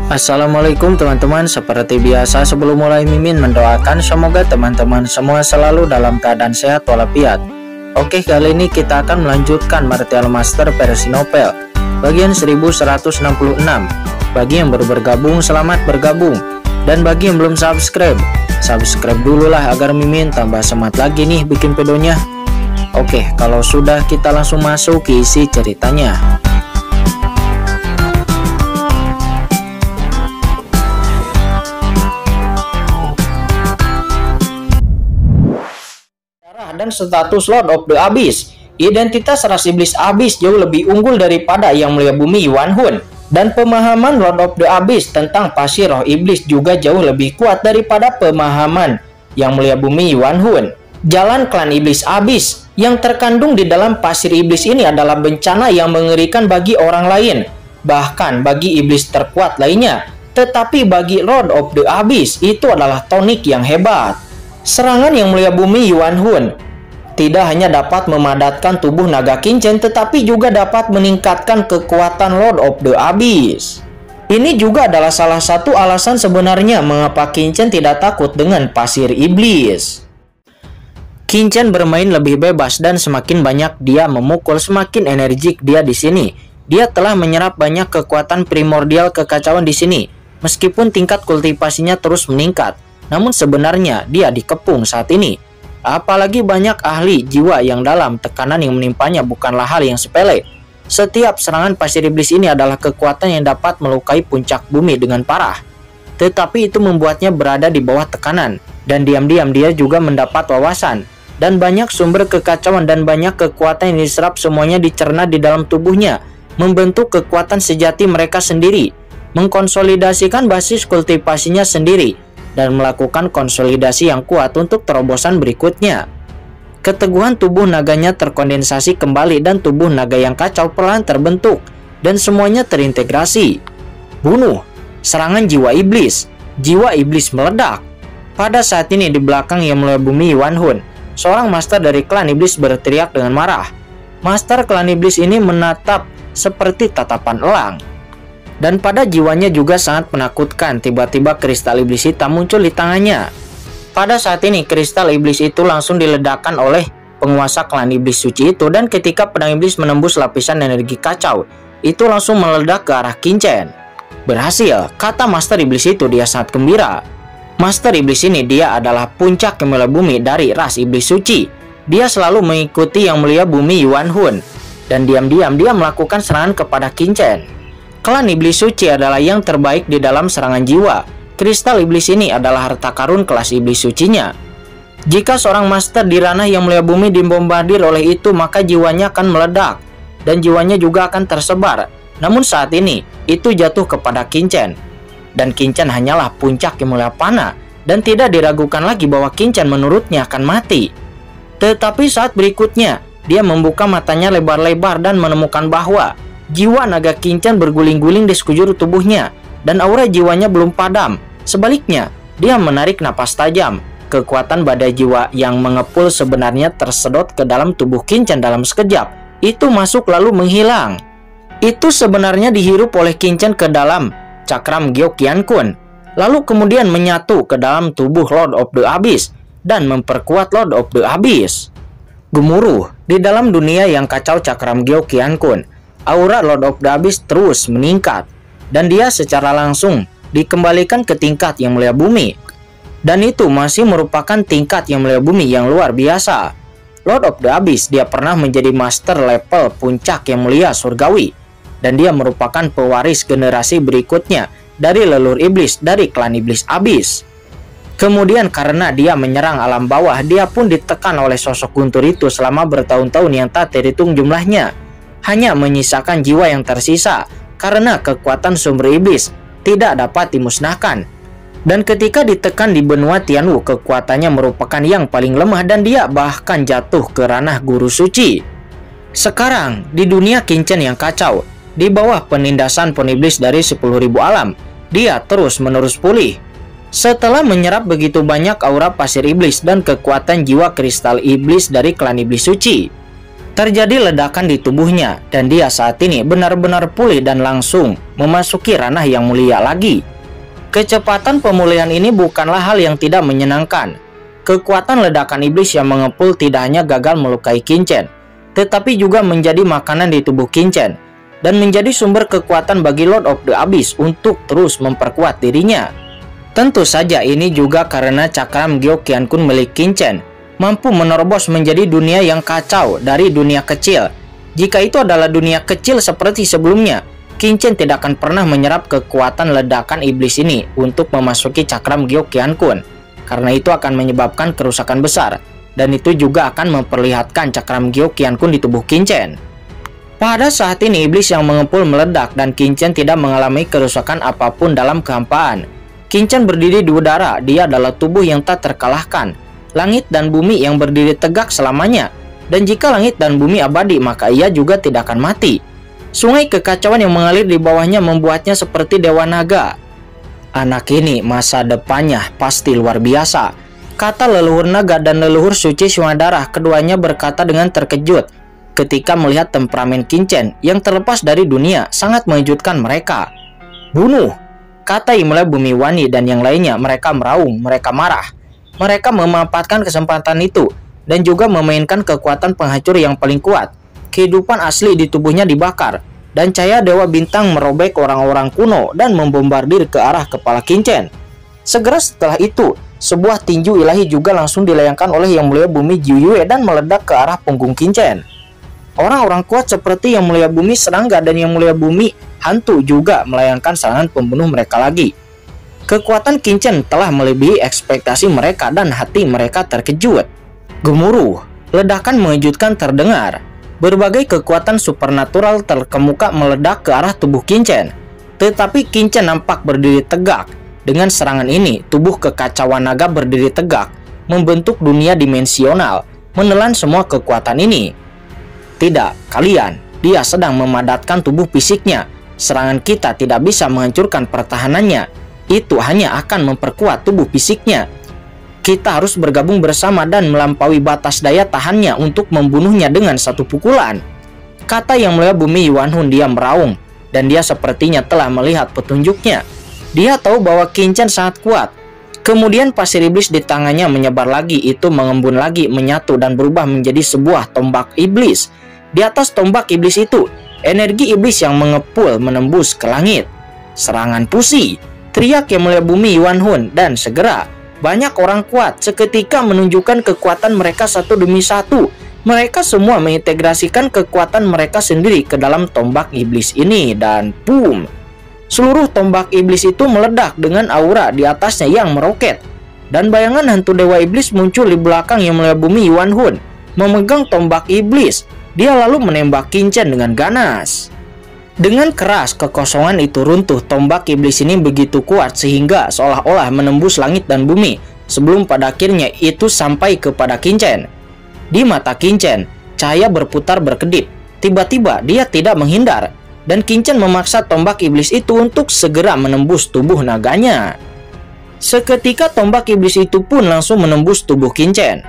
Assalamualaikum teman-teman. Seperti biasa sebelum mulai Mimin mendoakan semoga teman-teman semua selalu dalam keadaan sehat walafiat. Oke, kali ini kita akan melanjutkan Martial Master versi novel bagian 1166. Bagi yang baru bergabung, selamat bergabung. Dan bagi yang belum subscribe, subscribe dulu lah agar Mimin tambah semangat lagi nih bikin videonya. Oke, kalau sudah kita langsung masuk ke isi ceritanya. Dan status Lord of the Abyss, identitas ras iblis Abyss jauh lebih unggul daripada Yang Mulia Bumi Yuan Hun, dan pemahaman Lord of the Abyss tentang pasir roh iblis juga jauh lebih kuat daripada pemahaman Yang Mulia Bumi Yuan Hun. Jalan klan iblis Abyss yang terkandung di dalam pasir iblis ini adalah bencana yang mengerikan bagi orang lain, bahkan bagi iblis terkuat lainnya. Tetapi bagi Lord of the Abyss itu adalah tonik yang hebat. Serangan Yang Mulia Bumi Yuan Hun tidak hanya dapat memadatkan tubuh naga Qin-Chen, tetapi juga dapat meningkatkan kekuatan Lord of the Abyss. Ini juga adalah salah satu alasan sebenarnya mengapa Qin-Chen tidak takut dengan pasir iblis. Qin-Chen bermain lebih bebas dan semakin banyak dia memukul, semakin energik dia di sini. Dia telah menyerap banyak kekuatan primordial kekacauan di sini. Meskipun tingkat kultivasinya terus meningkat, namun sebenarnya dia dikepung saat ini. Apalagi banyak ahli jiwa yang dalam, tekanan yang menimpanya bukanlah hal yang sepele. Setiap serangan pasir iblis ini adalah kekuatan yang dapat melukai puncak bumi dengan parah. Tetapi itu membuatnya berada di bawah tekanan, dan diam-diam dia juga mendapat wawasan. Dan banyak sumber kekacauan dan banyak kekuatan yang diserap, semuanya dicerna di dalam tubuhnya, membentuk kekuatan sejati mereka sendiri, mengkonsolidasikan basis kultivasinya sendiri, dan melakukan konsolidasi yang kuat untuk terobosan berikutnya. Keteguhan tubuh naganya terkondensasi kembali dan tubuh naga yang kacau perlahan terbentuk dan semuanya terintegrasi. Bunuh, serangan jiwa iblis. Jiwa iblis meledak. Pada saat ini di belakang Yang Mulia Bumi Yuan Hun, seorang master dari klan iblis berteriak dengan marah. Master klan iblis ini menatap seperti tatapan elang. Dan pada jiwanya juga sangat menakutkan. Tiba-tiba kristal iblis hitam muncul di tangannya. Pada saat ini kristal iblis itu langsung diledakkan oleh penguasa klan iblis suci itu, dan ketika pedang iblis menembus lapisan energi kacau, itu langsung meledak ke arah Qin-Chen. Berhasil, kata master iblis itu. Dia sangat gembira. Master iblis ini dia adalah puncak Yang Mulia Bumi dari ras iblis suci. Dia selalu mengikuti Yang Mulia Bumi Yuan Hun, dan diam-diam dia melakukan serangan kepada Qin-Chen. Klan iblis suci adalah yang terbaik di dalam serangan jiwa. Kristal iblis ini adalah harta karun kelas iblis sucinya. Jika seorang master di ranah Yang Mulia Bumi dibombardir oleh itu, maka jiwanya akan meledak dan jiwanya juga akan tersebar. Namun saat ini itu jatuh kepada Qin-Chen, dan Qin-Chen hanyalah puncak Yang Mulia Pana, dan tidak diragukan lagi bahwa Qin-Chen menurutnya akan mati. Tetapi saat berikutnya dia membuka matanya lebar-lebar dan menemukan bahwa jiwa naga Qin-Chen berguling-guling di sekujur tubuhnya, dan aura jiwanya belum padam. Sebaliknya, dia menarik napas tajam. Kekuatan badai jiwa yang mengepul sebenarnya tersedot ke dalam tubuh Qin-Chen dalam sekejap. Itu masuk lalu menghilang. Itu sebenarnya dihirup oleh Qin-Chen ke dalam cakram Gyeokyan-kun, lalu kemudian menyatu ke dalam tubuh Lord of the Abyss dan memperkuat Lord of the Abyss. Gemuruh di dalam dunia yang kacau cakram Gyeokyan-kun. Aura Lord of the Abyss terus meningkat, dan dia secara langsung dikembalikan ke tingkat Yang Mulia Bumi. Dan itu masih merupakan tingkat Yang Mulia Bumi yang luar biasa. Lord of the Abyss dia pernah menjadi master level puncak Yang Mulia Surgawi, dan dia merupakan pewaris generasi berikutnya dari leluhur iblis dari klan iblis Abyss. Kemudian karena dia menyerang alam bawah, dia pun ditekan oleh sosok guntur itu selama bertahun-tahun yang tak terhitung jumlahnya. Hanya menyisakan jiwa yang tersisa karena kekuatan sumber iblis tidak dapat dimusnahkan. Dan ketika ditekan di benua Tianwu, kekuatannya merupakan yang paling lemah dan dia bahkan jatuh ke ranah guru suci. Sekarang di dunia Qin-Chen yang kacau, di bawah penindasan peniblis dari 10.000 alam, dia terus-menerus pulih. Setelah menyerap begitu banyak aura pasir iblis dan kekuatan jiwa kristal iblis dari klan iblis suci. Terjadi ledakan di tubuhnya dan dia saat ini benar-benar pulih dan langsung memasuki ranah yang mulia lagi. Kecepatan pemulihan ini bukanlah hal yang tidak menyenangkan. Kekuatan ledakan iblis yang mengepul tidak hanya gagal melukai Qin Chen, tetapi juga menjadi makanan di tubuh Qin Chen dan menjadi sumber kekuatan bagi Lord of the Abyss untuk terus memperkuat dirinya. Tentu saja ini juga karena cakram Gyeokyeon-kun milik Qin Chen mampu menerobos menjadi dunia yang kacau dari dunia kecil. Jika itu adalah dunia kecil seperti sebelumnya, Qin Chen tidak akan pernah menyerap kekuatan ledakan iblis ini untuk memasuki cakram Gyeokyeon-kun, karena itu akan menyebabkan kerusakan besar, dan itu juga akan memperlihatkan cakram Gyeokyeon-kun di tubuh Qin Chen. Pada saat ini iblis yang mengepul meledak dan Qin Chen tidak mengalami kerusakan apapun dalam kehampaan. Qin Chen berdiri di udara, dia adalah tubuh yang tak terkalahkan. Langit dan bumi yang berdiri tegak selamanya, dan jika langit dan bumi abadi maka ia juga tidak akan mati. Sungai kekacauan yang mengalir di bawahnya membuatnya seperti dewa naga. Anak ini masa depannya pasti luar biasa, kata leluhur naga dan leluhur suci Swadarah. Keduanya berkata dengan terkejut ketika melihat temperamen Qin Chen yang terlepas dari dunia sangat mengejutkan mereka. Bunuh, kata Imla Bumiwani dan yang lainnya. Mereka meraung, mereka marah. Mereka memanfaatkan kesempatan itu dan juga memainkan kekuatan penghancur yang paling kuat. Kehidupan asli di tubuhnya dibakar dan cahaya dewa bintang merobek orang-orang kuno dan membombardir ke arah kepala Qin Chen. Segera setelah itu, sebuah tinju ilahi juga langsung dilayangkan oleh Yang Mulia Bumi Jiu Yue dan meledak ke arah punggung Qin Chen. Orang-orang kuat seperti Yang Mulia Bumi Serangga dan Yang Mulia Bumi Hantu juga melayangkan serangan pembunuh mereka lagi. Kekuatan Qin Chen telah melebihi ekspektasi mereka dan hati mereka terkejut. Gemuruh, ledakan mengejutkan terdengar. Berbagai kekuatan supernatural terkemuka meledak ke arah tubuh Qin Chen. Tetapi Qin Chen nampak berdiri tegak. Dengan serangan ini, tubuh kekacauan naga berdiri tegak, membentuk dunia dimensional, menelan semua kekuatan ini. Tidak, kalian, dia sedang memadatkan tubuh fisiknya. Serangan kita tidak bisa menghancurkan pertahanannya. Itu hanya akan memperkuat tubuh fisiknya. Kita harus bergabung bersama dan melampaui batas daya tahannya untuk membunuhnya dengan satu pukulan, kata Yang Mulia Bumi Yuanhun. Dia meraung dan dia sepertinya telah melihat petunjuknya. Dia tahu bahwa Qin Chen sangat kuat. Kemudian pasir iblis di tangannya menyebar lagi, itu mengembun lagi, menyatu dan berubah menjadi sebuah tombak iblis. Di atas tombak iblis itu, energi iblis yang mengepul menembus ke langit. Serangan pusi, teriak Yang Mulia Bumi Yuanhun, dan segera banyak orang kuat seketika menunjukkan kekuatan mereka satu demi satu. Mereka semua mengintegrasikan kekuatan mereka sendiri ke dalam tombak iblis ini dan boom. Seluruh tombak iblis itu meledak dengan aura di atasnya yang meroket. Dan bayangan hantu dewa iblis muncul di belakang Yang Mulia Bumi Yuanhun memegang tombak iblis. Dia lalu menembak Qin Chen dengan ganas. Dengan keras, kekosongan itu runtuh. Tombak iblis ini begitu kuat sehingga seolah-olah menembus langit dan bumi, sebelum pada akhirnya itu sampai kepada Qin Chen. Di mata Qin Chen, cahaya berputar berkedip. Tiba-tiba dia tidak menghindar, dan Qin Chen memaksa tombak iblis itu untuk segera menembus tubuh naganya. Seketika tombak iblis itu pun langsung menembus tubuh Qin Chen.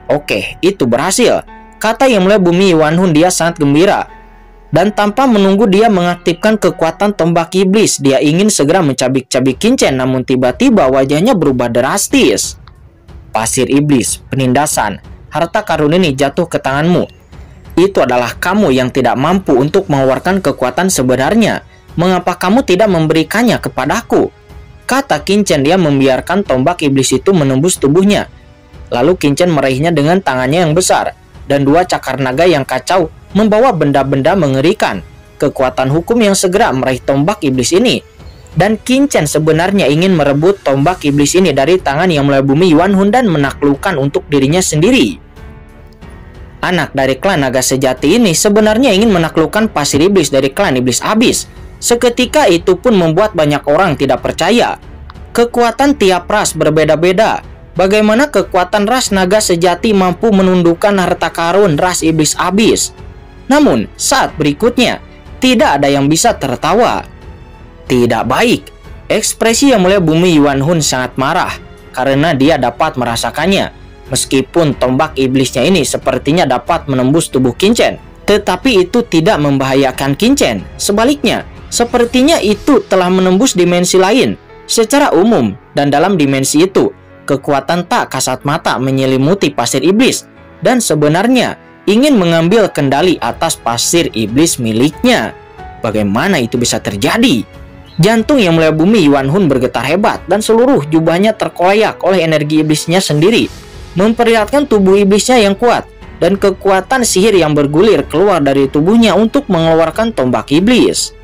Oke, itu berhasil, kata Yang Mulia Bumi Yuanhun. Dia sangat gembira. Dan tanpa menunggu dia mengaktifkan kekuatan tombak iblis. Dia ingin segera mencabik-cabik Qin Chen, namun tiba-tiba wajahnya berubah drastis. Pasir iblis, penindasan, harta karun ini jatuh ke tanganmu. Itu adalah kamu yang tidak mampu untuk mengeluarkan kekuatan sebenarnya. Mengapa kamu tidak memberikannya kepadaku? Kata Qin Chen. Dia membiarkan tombak iblis itu menembus tubuhnya. Lalu Qin Chen meraihnya dengan tangannya yang besar. Dan dua cakar naga yang kacau membawa benda-benda mengerikan. Kekuatan hukum yang segera meraih tombak iblis ini. Dan Qin Chen sebenarnya ingin merebut tombak iblis ini dari tangan Yang Mulia Bumi Yuanhun dan menaklukkan untuk dirinya sendiri. Anak dari klan naga sejati ini sebenarnya ingin menaklukkan pasir iblis dari klan iblis abis. Seketika itu pun membuat banyak orang tidak percaya. Kekuatan tiap ras berbeda-beda. Bagaimana kekuatan ras naga sejati mampu menundukkan harta karun ras iblis abis? Namun, saat berikutnya, tidak ada yang bisa tertawa. Tidak baik. Ekspresi Yang Mulia Bumi Yuanhun sangat marah, karena dia dapat merasakannya. Meskipun tombak iblisnya ini sepertinya dapat menembus tubuh Qinchen, tetapi itu tidak membahayakan Qinchen. Sebaliknya, sepertinya itu telah menembus dimensi lain. Secara umum dan dalam dimensi itu, kekuatan tak kasat mata menyelimuti pasir iblis dan sebenarnya ingin mengambil kendali atas pasir iblis miliknya. Bagaimana itu bisa terjadi? Jantung Yang Mulia Bumi Yuan Hun bergetar hebat dan seluruh jubahnya terkoyak oleh energi iblisnya sendiri, memperlihatkan tubuh iblisnya yang kuat dan kekuatan sihir yang bergulir keluar dari tubuhnya untuk mengeluarkan tombak iblis.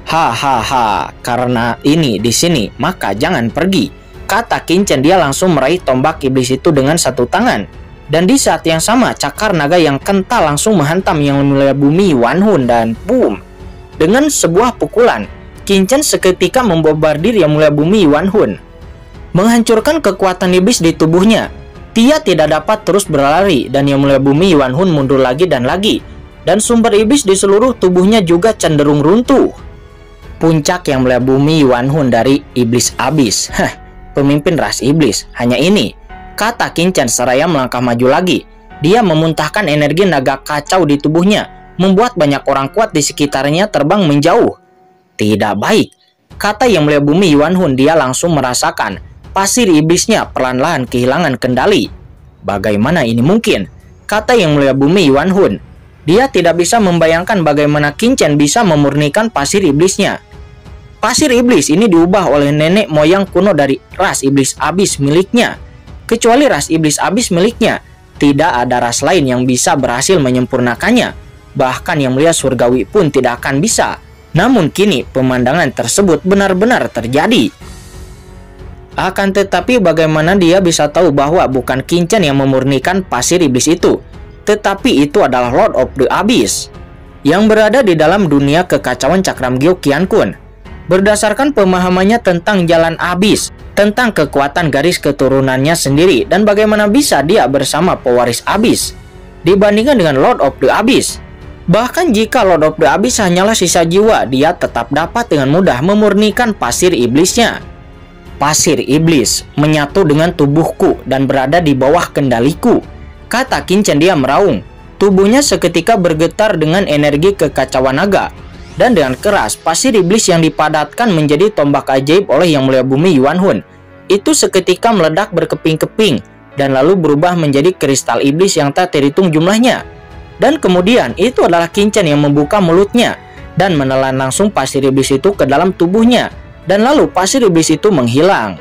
Hahaha, karena ini di sini, maka jangan pergi, kata Qinchen. Dia langsung meraih tombak iblis itu dengan satu tangan. Dan di saat yang sama, cakar naga yang kental langsung menghantam Yang Mulia Bumi Yuan Hun dan boom. Dengan sebuah pukulan, Qinchen seketika membombardir Yang Mulia Bumi Yuan Hun, menghancurkan kekuatan iblis di tubuhnya. Dia tidak dapat terus berlari dan Yang Mulia Bumi Yuan Hun mundur lagi dan lagi. Dan sumber iblis di seluruh tubuhnya juga cenderung runtuh. Puncak Yang Mulia Bumi Yuan Hun dari iblis abis. Pemimpin ras iblis, hanya ini, kata Qinchen seraya melangkah maju lagi. Dia memuntahkan energi naga kacau di tubuhnya, membuat banyak orang kuat di sekitarnya terbang menjauh. Tidak baik, kata Yang Mulia Bumi Yuan Hun. Dia langsung merasakan pasir iblisnya perlahan-lahan kehilangan kendali. Bagaimana ini mungkin? Kata Yang Mulia Bumi Yuan Hun. Dia tidak bisa membayangkan bagaimana Qinchen bisa memurnikan pasir iblisnya. Pasir iblis ini diubah oleh nenek moyang kuno dari ras iblis abis miliknya. Kecuali ras iblis abis miliknya, tidak ada ras lain yang bisa berhasil menyempurnakannya. Bahkan Yang Mulia Surgawi pun tidak akan bisa. Namun kini pemandangan tersebut benar-benar terjadi. Akan tetapi bagaimana dia bisa tahu bahwa bukan Qinchen yang memurnikan pasir iblis itu, tetapi itu adalah Lord of the Abyss yang berada di dalam dunia kekacauan Cakram Gyo Qiankun. Berdasarkan pemahamannya tentang jalan abis, tentang kekuatan garis keturunannya sendiri, dan bagaimana bisa dia bersama pewaris abis dibandingkan dengan Lord of the Abyss. Bahkan jika Lord of the Abyss hanyalah sisa jiwa, dia tetap dapat dengan mudah memurnikan pasir iblisnya. Pasir iblis menyatu dengan tubuhku dan berada di bawah kendaliku, kata Qinchen. Dia meraung. Tubuhnya seketika bergetar dengan energi kekacauan naga. Dan dengan keras, pasir iblis yang dipadatkan menjadi tombak ajaib oleh Yang Mulia Bumi Yuan Hun itu seketika meledak berkeping-keping dan lalu berubah menjadi kristal iblis yang tak terhitung jumlahnya. Dan kemudian itu adalah Qinchen yang membuka mulutnya dan menelan langsung pasir iblis itu ke dalam tubuhnya. Dan lalu pasir iblis itu menghilang.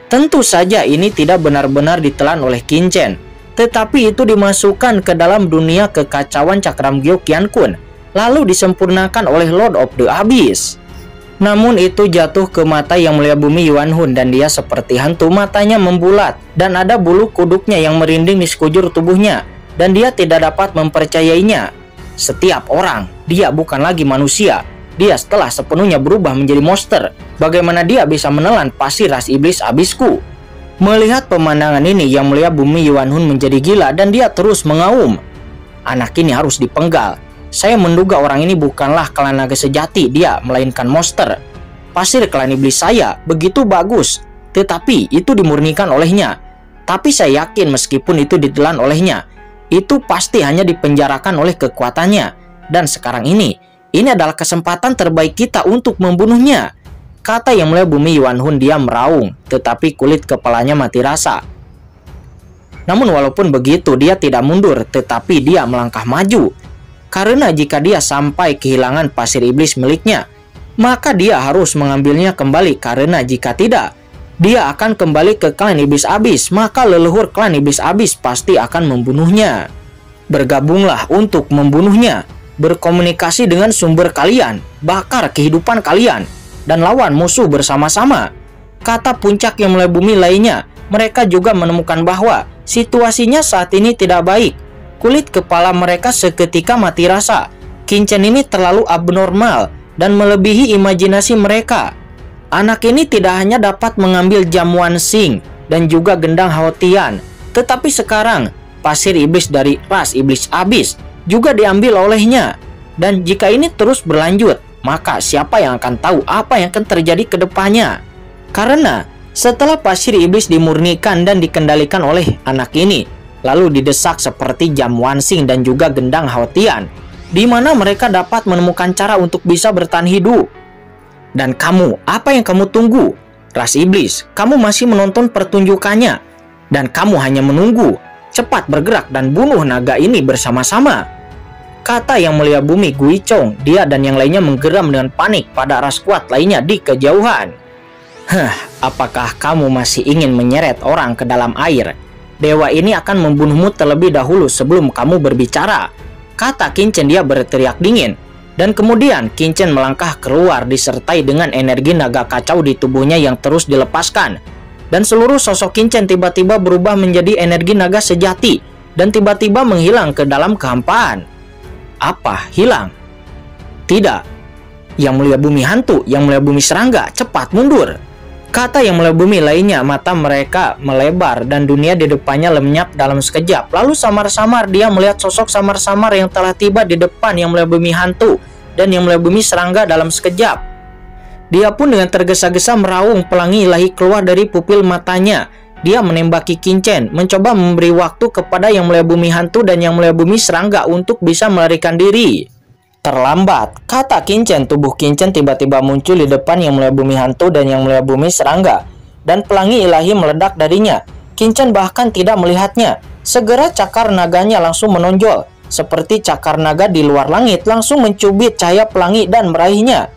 Tentu saja ini tidak benar-benar ditelan oleh Qinchen, tetapi itu dimasukkan ke dalam dunia kekacauan Cakram Gyo Qiankun, lalu disempurnakan oleh Lord of the Abyss. Namun itu jatuh ke mata Yang Mulia Bumi Yuan Hun dan dia seperti hantu, matanya membulat dan ada bulu kuduknya yang merinding di sekujur tubuhnya dan dia tidak dapat mempercayainya. Setiap orang, dia bukan lagi manusia. Dia setelah sepenuhnya berubah menjadi monster. Bagaimana dia bisa menelan pasir ras iblis abisku? Melihat pemandangan ini, Yang Mulia Bumi Yuan Hun menjadi gila dan dia terus mengaum. Anak ini harus dipenggal. Saya menduga orang ini bukanlah klan naga sejati dia, melainkan monster. Pasir klan iblis saya begitu bagus, tetapi itu dimurnikan olehnya. Tapi saya yakin meskipun itu ditelan olehnya, itu pasti hanya dipenjarakan oleh kekuatannya. Dan sekarang ini adalah kesempatan terbaik kita untuk membunuhnya, kata Yang Mulia Bumi Yuan Hun. Dia meraung, tetapi kulit kepalanya mati rasa. Namun walaupun begitu, dia tidak mundur, tetapi dia melangkah maju. Karena jika dia sampai kehilangan pasir iblis miliknya, maka dia harus mengambilnya kembali. Karena jika tidak, dia akan kembali ke klan iblis abis. Maka leluhur klan iblis abis pasti akan membunuhnya. Bergabunglah untuk membunuhnya. Berkomunikasi dengan sumber kalian, bakar kehidupan kalian, dan lawan musuh bersama-sama, kata puncak Yang Mulia Bumi lainnya. Mereka juga menemukan bahwa situasinya saat ini tidak baik. Kulit kepala mereka seketika mati rasa. Qinchen ini terlalu abnormal dan melebihi imajinasi mereka. Anak ini tidak hanya dapat mengambil jamuan Xing dan juga gendang Haotian, tetapi sekarang pasir iblis dari ras iblis abis juga diambil olehnya. Dan jika ini terus berlanjut, maka siapa yang akan tahu apa yang akan terjadi ke depannya? Karena setelah pasir iblis dimurnikan dan dikendalikan oleh anak ini, lalu didesak seperti Jam Wansing dan juga Gendang Haotian, di mana mereka dapat menemukan cara untuk bisa bertahan hidup. Dan kamu, apa yang kamu tunggu? Ras iblis, kamu masih menonton pertunjukannya, dan kamu hanya menunggu. Cepat bergerak dan bunuh naga ini bersama-sama, kata Yang Mulia Bumi Guichong. Dia dan yang lainnya menggeram dengan panik pada ras kuat lainnya di kejauhan. Apakah kamu masih ingin menyeret orang ke dalam air? Dewa ini akan membunuhmu terlebih dahulu sebelum kamu berbicara, kata Qin Chen. Dia berteriak dingin. Dan kemudian Qin Chen melangkah keluar disertai dengan energi naga kacau di tubuhnya yang terus dilepaskan. Dan seluruh sosok Qin Chen tiba-tiba berubah menjadi energi naga sejati dan tiba-tiba menghilang ke dalam kehampaan. Apa? Hilang? Tidak. Yang Mulia Bumi Hantu, Yang Mulia Bumi Serangga, cepat mundur, kata Yang Mulia Bumi lainnya. Mata mereka melebar dan dunia di depannya lenyap dalam sekejap. Lalu samar-samar dia melihat sosok samar-samar yang telah tiba di depan Yang Mulia Bumi Hantu dan Yang Mulia Bumi Serangga dalam sekejap. Dia pun dengan tergesa-gesa meraung pelangi ilahi keluar dari pupil matanya. Dia menembaki Qin Chen, mencoba memberi waktu kepada Yang Mulia Bumi Hantu dan Yang Mulia Bumi Serangga untuk bisa melarikan diri. Terlambat, kata Qin Chen. Tubuh Qin Chen tiba-tiba muncul di depan Yang Mulia Bumi Hantu dan Yang Mulia Bumi Serangga, dan pelangi ilahi meledak darinya. Qin Chen bahkan tidak melihatnya. Segera cakar naganya langsung menonjol, seperti cakar naga di luar langit, langsung mencubit cahaya pelangi dan meraihnya.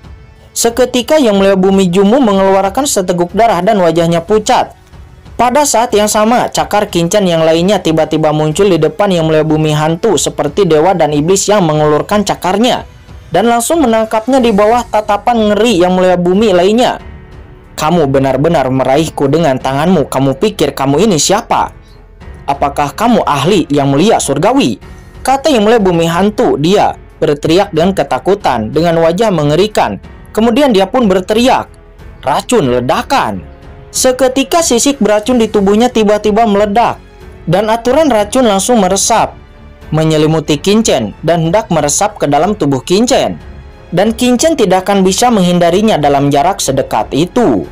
Seketika Yang Mulia Bumi Jumu mengeluarkan seteguk darah dan wajahnya pucat. Pada saat yang sama, cakar Qin Chen yang lainnya tiba-tiba muncul di depan Yang Mulia Bumi Hantu seperti dewa dan iblis yang mengulurkan cakarnya, dan langsung menangkapnya di bawah tatapan ngeri Yang Mulia Bumi lainnya. Kamu benar-benar meraihku dengan tanganmu. Kamu pikir kamu ini siapa? Apakah kamu ahli Yang Mulia Surgawi? Kata Yang Mulia Bumi Hantu. Dia berteriak dengan ketakutan dengan wajah mengerikan. Kemudian dia pun berteriak, racun ledakan. Seketika sisik beracun di tubuhnya tiba-tiba meledak, dan aturan racun langsung meresap, menyelimuti Qin Chen dan hendak meresap ke dalam tubuh Qin Chen. Dan Qin Chen tidak akan bisa menghindarinya dalam jarak sedekat itu.